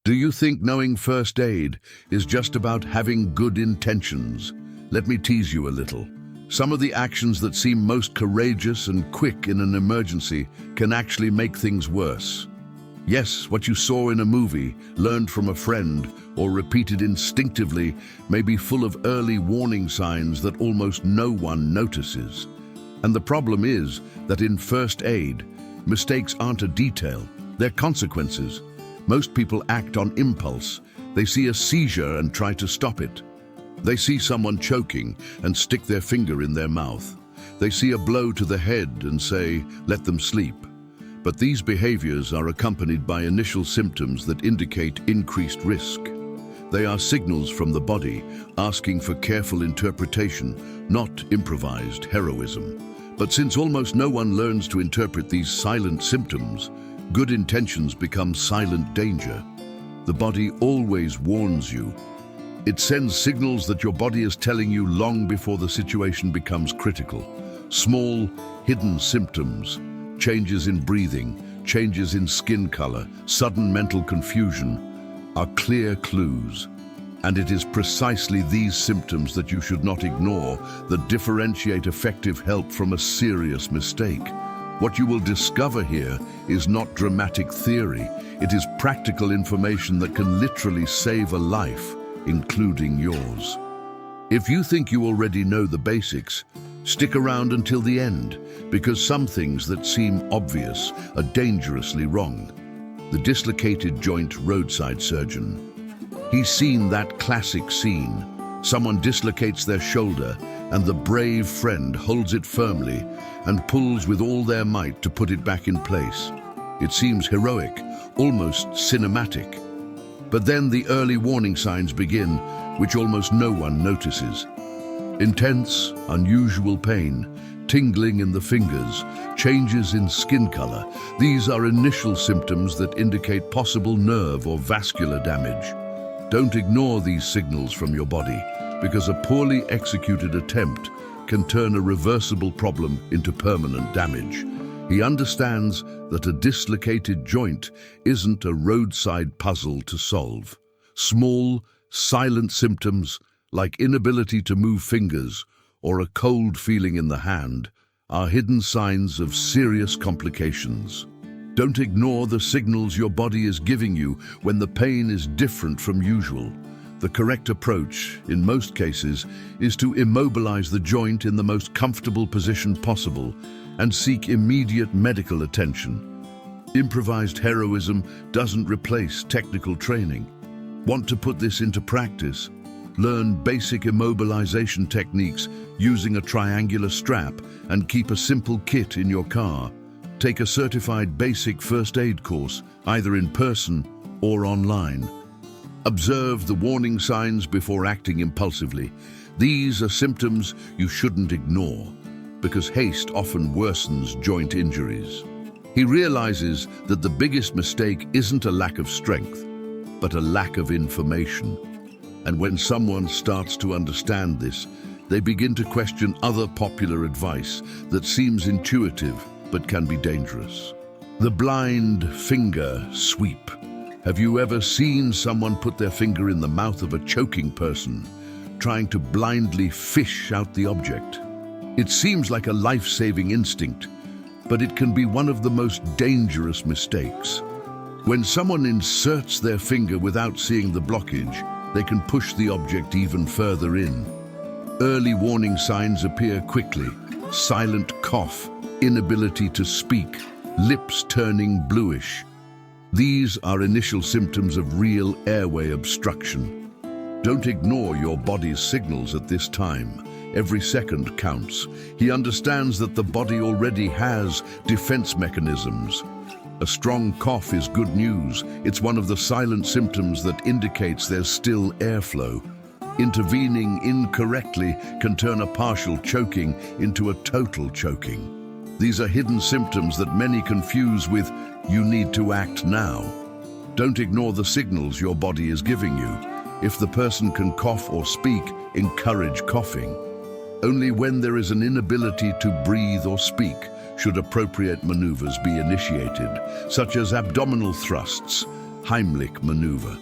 Do you think knowing first aid is just about having good intentions? Let me tease you a little. Some of the actions that seem most courageous and quick in an emergency can actually make things worse. Yes, what you saw in a movie, learned from a friend, or repeated instinctively may be full of early warning signs that almost no one notices. And the problem is that in first aid, mistakes aren't a detail, they're consequences. Most people act on impulse. They see a seizure and try to stop it. They see someone choking and stick their finger in their mouth. They see a blow to the head and say, "Let them sleep." But these behaviors are accompanied by initial symptoms that indicate increased risk. They are signals from the body asking for careful interpretation, not improvised heroism. But since almost no one learns to interpret these silent symptoms, good intentions become silent danger. The body always warns you. It sends signals that your body is telling you long before the situation becomes critical. Small, hidden symptoms, changes in breathing, changes in skin color, sudden mental confusion, are clear clues. And it is precisely these symptoms that you should not ignore that differentiate effective help from a serious mistake. What you will discover here is not dramatic theory. It is practical information that can literally save a life, including yours. If you think you already know the basics, stick around until the end, because some things that seem obvious are dangerously wrong. The dislocated joint roadside surgeon. He's seen that classic scene. Someone dislocates their shoulder, and the brave friend holds it firmly and pulls with all their might to put it back in place. It seems heroic, almost cinematic. But then the early warning signs begin, which almost no one notices. Intense, unusual pain, tingling in the fingers, changes in skin color. These are initial symptoms that indicate possible nerve or vascular damage. Don't ignore these signals from your body, because a poorly executed attempt can turn a reversible problem into permanent damage. He understands that a dislocated joint isn't a roadside puzzle to solve. Small, silent symptoms, like inability to move fingers or a cold feeling in the hand, are hidden signs of serious complications. Don't ignore the signals your body is giving you when the pain is different from usual. The correct approach, in most cases, is to immobilize the joint in the most comfortable position possible and seek immediate medical attention. Improvised heroism doesn't replace technical training. Want to put this into practice? Learn basic immobilization techniques using a triangular strap and keep a simple kit in your car. Take a certified basic first aid course, either in person or online. Observe the warning signs before acting impulsively. These are symptoms you shouldn't ignore, because haste often worsens joint injuries. He realizes that the biggest mistake isn't a lack of strength, but a lack of information. And when someone starts to understand this, they begin to question other popular advice that seems intuitive but can be dangerous. The blind finger sweep. Have you ever seen someone put their finger in the mouth of a choking person, trying to blindly fish out the object? It seems like a life-saving instinct, but it can be one of the most dangerous mistakes. When someone inserts their finger without seeing the blockage, they can push the object even further in. Early warning signs appear quickly: silent cough, inability to speak, lips turning bluish. These are initial symptoms of real airway obstruction. Don't ignore your body's signals at this time. Every second counts. He understands that the body already has defense mechanisms. A strong cough is good news. It's one of the silent symptoms that indicates there's still airflow. Intervening incorrectly can turn a partial choking into a total choking. These are hidden symptoms that many confuse with "you need to act now." Don't ignore the signals your body is giving you. If the person can cough or speak, encourage coughing. Only when there is an inability to breathe or speak should appropriate maneuvers be initiated, such as abdominal thrusts, Heimlich maneuver.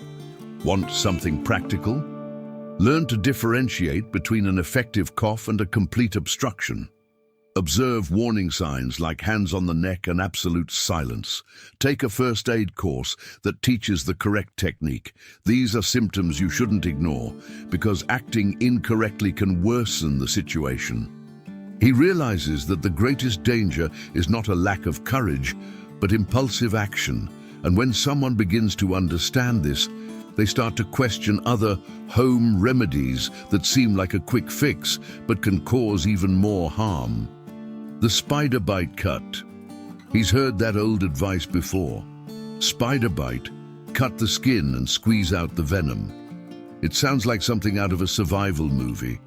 Want something practical? Learn to differentiate between an effective cough and a complete obstruction. Observe warning signs like hands on the neck and absolute silence. Take a first aid course that teaches the correct technique. These are symptoms you shouldn't ignore because acting incorrectly can worsen the situation. He realizes that the greatest danger is not a lack of courage, but impulsive action. And when someone begins to understand this, they start to question other home remedies that seem like a quick fix, but can cause even more harm. The spider bite cut. He's heard that old advice before. Spider bite, cut the skin and squeeze out the venom. It sounds like something out of a survival movie,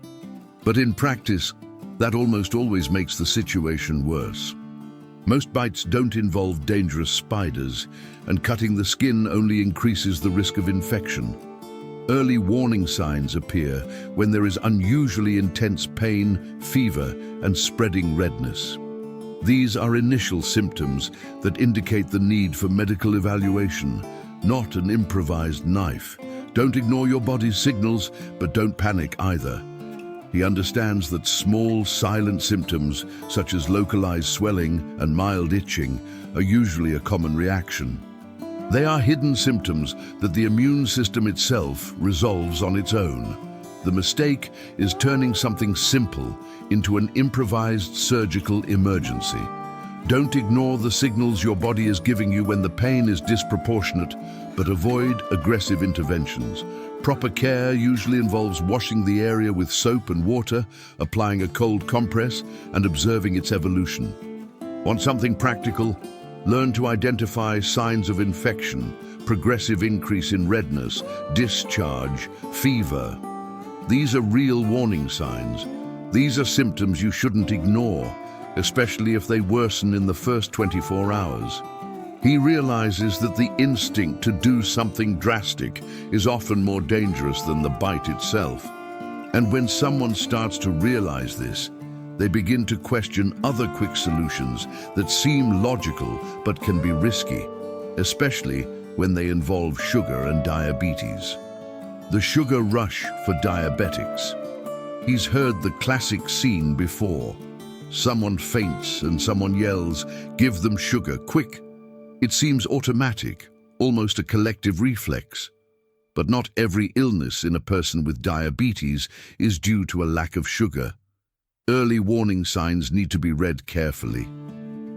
but in practice, that almost always makes the situation worse. Most bites don't involve dangerous spiders, and cutting the skin only increases the risk of infection. Early warning signs appear when there is unusually intense pain, fever, and spreading redness. These are initial symptoms that indicate the need for medical evaluation, not an improvised knife. Don't ignore your body's signals, but don't panic either. He understands that small, silent symptoms, such as localized swelling and mild itching, are usually a common reaction. They are hidden symptoms that the immune system itself resolves on its own. The mistake is turning something simple into an improvised surgical emergency. Don't ignore the signals your body is giving you when the pain is disproportionate, but avoid aggressive interventions. Proper care usually involves washing the area with soap and water, applying a cold compress, and observing its evolution. Want something practical? Learn to identify signs of infection, progressive increase in redness, discharge, fever. These are real warning signs. These are symptoms you shouldn't ignore, especially if they worsen in the first 24 hours. He realizes that the instinct to do something drastic is often more dangerous than the bite itself. And when someone starts to realize this, they begin to question other quick solutions that seem logical but can be risky, especially when they involve sugar and diabetes. The sugar rush for diabetics. He's heard the classic scene before. Someone faints and someone yells, "Give them sugar, quick!" It seems automatic, almost a collective reflex. But not every illness in a person with diabetes is due to a lack of sugar. Early warning signs need to be read carefully.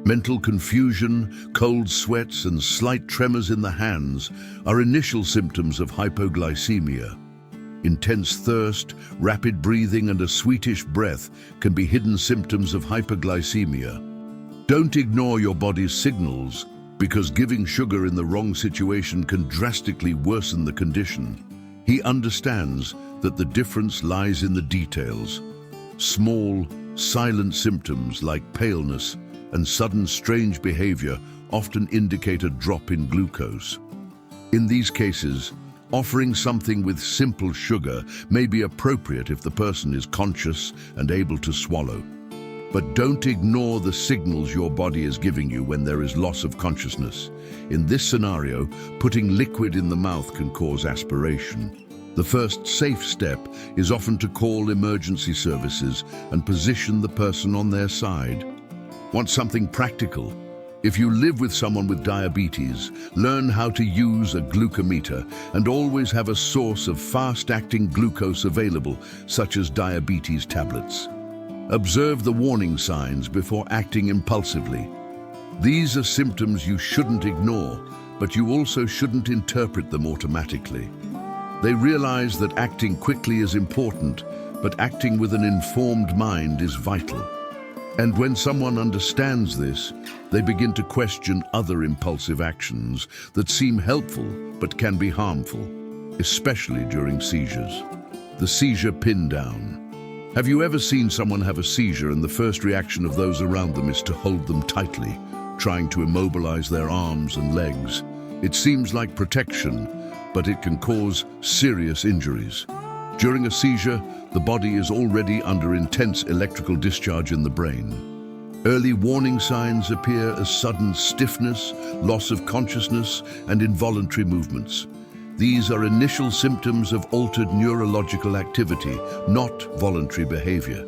Mental confusion, cold sweats, and slight tremors in the hands are initial symptoms of hypoglycemia. Intense thirst, rapid breathing, and a sweetish breath can be hidden symptoms of hyperglycemia. Don't ignore your body's signals, because giving sugar in the wrong situation can drastically worsen the condition. He understands that the difference lies in the details. Small, silent symptoms like paleness and sudden strange behavior often indicate a drop in glucose. In these cases, offering something with simple sugar may be appropriate if the person is conscious and able to swallow. But don't ignore the signals your body is giving you when there is loss of consciousness. In this scenario, putting liquid in the mouth can cause aspiration. The first safe step is often to call emergency services and position the person on their side. Want something practical? If you live with someone with diabetes, learn how to use a glucometer and always have a source of fast-acting glucose available, such as diabetes tablets. Observe the warning signs before acting impulsively. These are symptoms you shouldn't ignore, but you also shouldn't interpret them automatically. They realize that acting quickly is important, but acting with an informed mind is vital. And when someone understands this, they begin to question other impulsive actions that seem helpful but can be harmful, especially during seizures. The seizure pin down. Have you ever seen someone have a seizure and the first reaction of those around them is to hold them tightly, trying to immobilize their arms and legs? It seems like protection, but it can cause serious injuries. During a seizure, the body is already under intense electrical discharge in the brain. Early warning signs appear as sudden stiffness, loss of consciousness, and involuntary movements. These are initial symptoms of altered neurological activity, not voluntary behavior.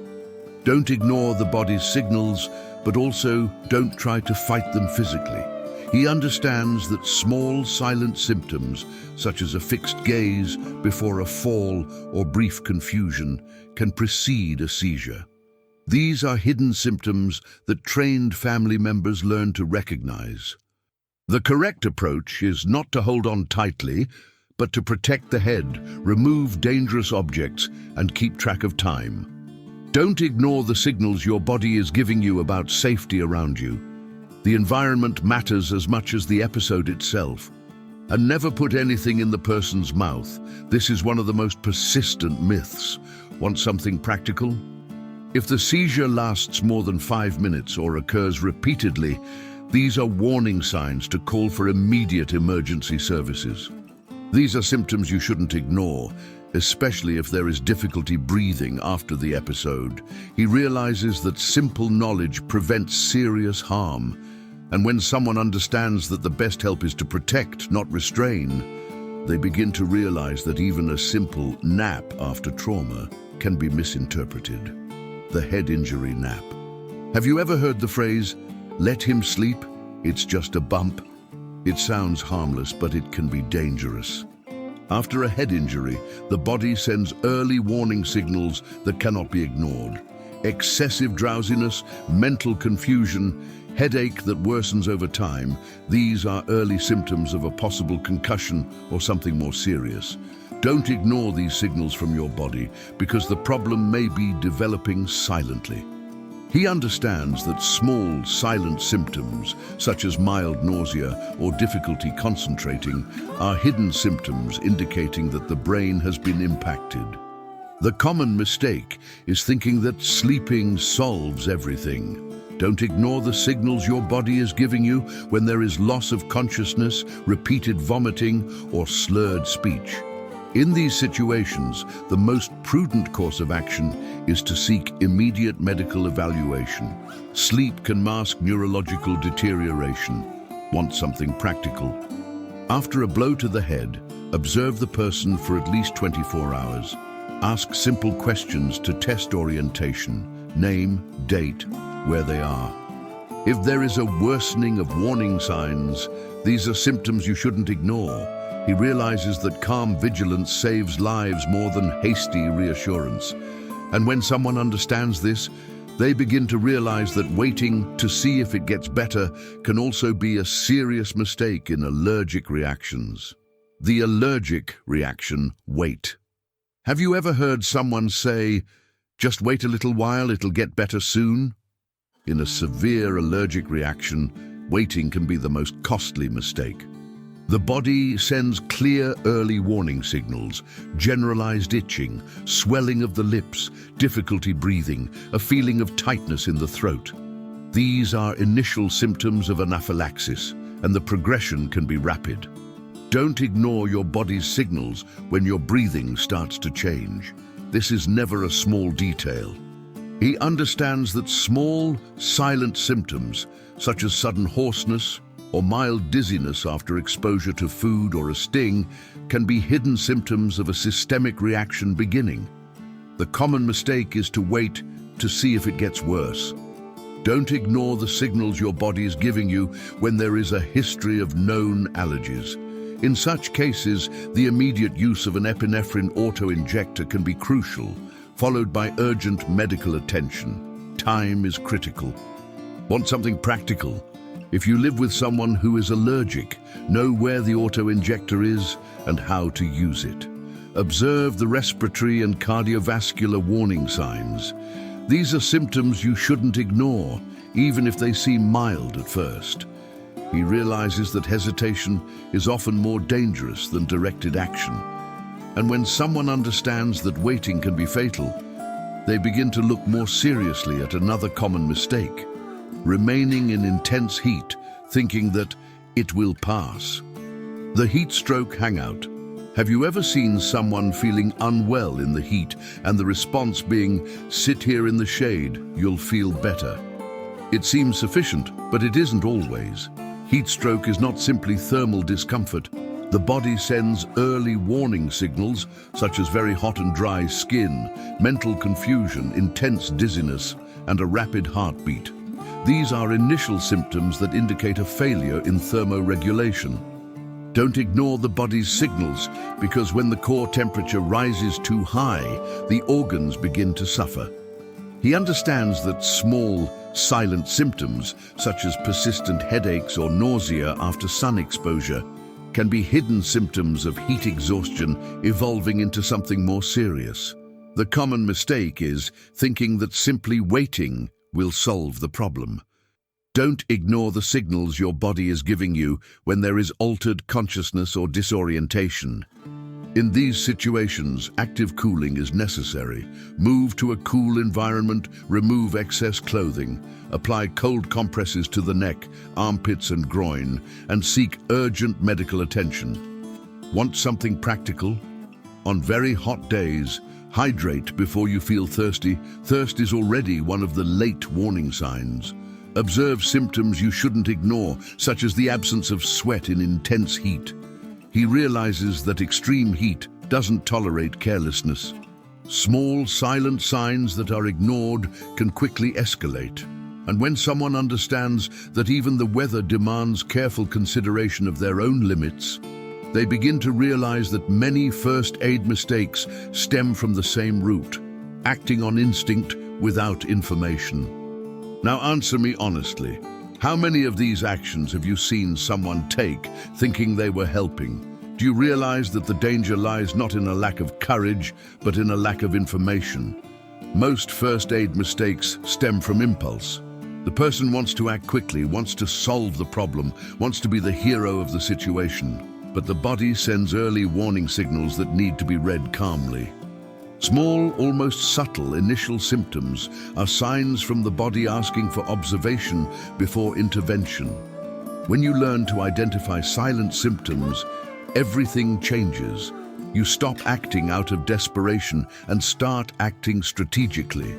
Don't ignore the body's signals, but also don't try to fight them physically. He understands that small, silent symptoms, such as a fixed gaze before a fall or brief confusion, can precede a seizure. These are hidden symptoms that trained family members learn to recognize. The correct approach is not to hold on tightly, but to protect the head, remove dangerous objects, and keep track of time. Don't ignore the signals your body is giving you about safety around you. The environment matters as much as the episode itself. And never put anything in the person's mouth. This is one of the most persistent myths. Want something practical? If the seizure lasts more than 5 minutes or occurs repeatedly, these are warning signs to call for immediate emergency services. These are symptoms you shouldn't ignore, especially if there is difficulty breathing after the episode. He realizes that simple knowledge prevents serious harm. And when someone understands that the best help is to protect, not restrain, they begin to realize that even a simple nap after trauma can be misinterpreted. The head injury nap. Have you ever heard the phrase, "Let him sleep, it's just a bump"? It sounds harmless, but it can be dangerous. After a head injury, the body sends early warning signals that cannot be ignored. Excessive drowsiness, mental confusion, headache that worsens over time, these are early symptoms of a possible concussion or something more serious. Don't ignore these signals from your body, because the problem may be developing silently. He understands that small, silent symptoms, such as mild nausea or difficulty concentrating, are hidden symptoms indicating that the brain has been impacted. The common mistake is thinking that sleeping solves everything. Don't ignore the signals your body is giving you when there is loss of consciousness, repeated vomiting, or slurred speech. In these situations, the most prudent course of action is to seek immediate medical evaluation. Sleep can mask neurological deterioration. Want something practical? After a blow to the head, observe the person for at least 24 hours. Ask simple questions to test orientation, name, date, where they are. If there is a worsening of warning signs, these are symptoms you shouldn't ignore. He realizes that calm vigilance saves lives more than hasty reassurance. And when someone understands this, they begin to realize that waiting to see if it gets better can also be a serious mistake in allergic reactions. The allergic reaction, wait. Have you ever heard someone say, "Just wait a little while, it'll get better soon"? In a severe allergic reaction, waiting can be the most costly mistake. The body sends clear early warning signals: generalized itching, swelling of the lips, difficulty breathing, a feeling of tightness in the throat. These are initial symptoms of anaphylaxis, and the progression can be rapid. Don't ignore your body's signals when your breathing starts to change. This is never a small detail. He understands that small, silent symptoms, such as sudden hoarseness, or mild dizziness after exposure to food or a sting, can be hidden symptoms of a systemic reaction beginning. The common mistake is to wait to see if it gets worse. Don't ignore the signals your body is giving you when there is a history of known allergies. In such cases, the immediate use of an epinephrine auto-injector can be crucial, followed by urgent medical attention. Time is critical. Want something practical? If you live with someone who is allergic, know where the auto-injector is and how to use it. Observe the respiratory and cardiovascular warning signs. These are symptoms you shouldn't ignore, even if they seem mild at first. He realizes that hesitation is often more dangerous than directed action. And when someone understands that waiting can be fatal, they begin to look more seriously at another common mistake: remaining in intense heat, thinking that it will pass. The heat stroke hangout. Have you ever seen someone feeling unwell in the heat and the response being, "Sit here in the shade, you'll feel better"? It seems sufficient, but it isn't always. Heat stroke is not simply thermal discomfort. The body sends early warning signals, such as very hot and dry skin, mental confusion, intense dizziness, and a rapid heartbeat. These are initial symptoms that indicate a failure in thermoregulation. Don't ignore the body's signals, because when the core temperature rises too high, the organs begin to suffer. He understands that small, silent symptoms, such as persistent headaches or nausea after sun exposure, can be hidden symptoms of heat exhaustion evolving into something more serious. The common mistake is thinking that simply waiting will solve the problem. Don't ignore the signals your body is giving you when there is altered consciousness or disorientation. In these situations, active cooling is necessary. Move to a cool environment, remove excess clothing, apply cold compresses to the neck, armpits and groin, and seek urgent medical attention. Want something practical? On very hot days, hydrate before you feel thirsty. Thirst is already one of the late warning signs. Observe symptoms you shouldn't ignore, such as the absence of sweat in intense heat. He realizes that extreme heat doesn't tolerate carelessness. Small, silent signs that are ignored can quickly escalate. And when someone understands that even the weather demands careful consideration of their own limits, they begin to realize that many first aid mistakes stem from the same root, acting on instinct without information. Now answer me honestly. How many of these actions have you seen someone take thinking they were helping? Do you realize that the danger lies not in a lack of courage, but in a lack of information? Most first aid mistakes stem from impulse. The person wants to act quickly, wants to solve the problem, wants to be the hero of the situation. But the body sends early warning signals that need to be read calmly. Small, almost subtle initial symptoms are signs from the body asking for observation before intervention. When you learn to identify silent symptoms, everything changes. You stop acting out of desperation and start acting strategically.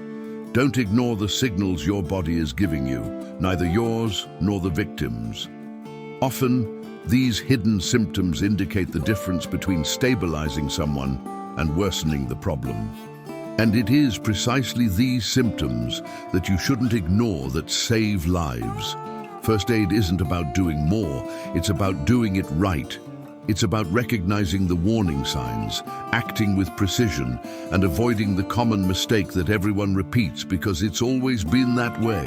Don't ignore the signals your body is giving you, neither yours nor the victim's. Often, these hidden symptoms indicate the difference between stabilizing someone and worsening the problem. And it is precisely these symptoms that you shouldn't ignore that save lives. First aid isn't about doing more, it's about doing it right. It's about recognizing the warning signs, acting with precision, and avoiding the common mistake that everyone repeats because it's always been that way.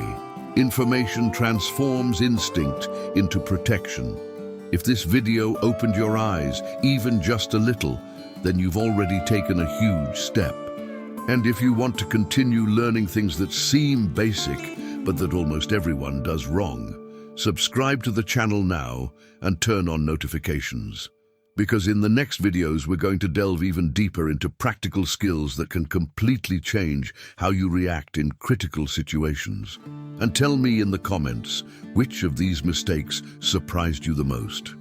Information transforms instinct into protection. If this video opened your eyes, even just a little, then you've already taken a huge step. And if you want to continue learning things that seem basic, but that almost everyone does wrong, subscribe to the channel now and turn on notifications. Because in the next videos, we're going to delve even deeper into practical skills that can completely change how you react in critical situations. And tell me in the comments, which of these mistakes surprised you the most?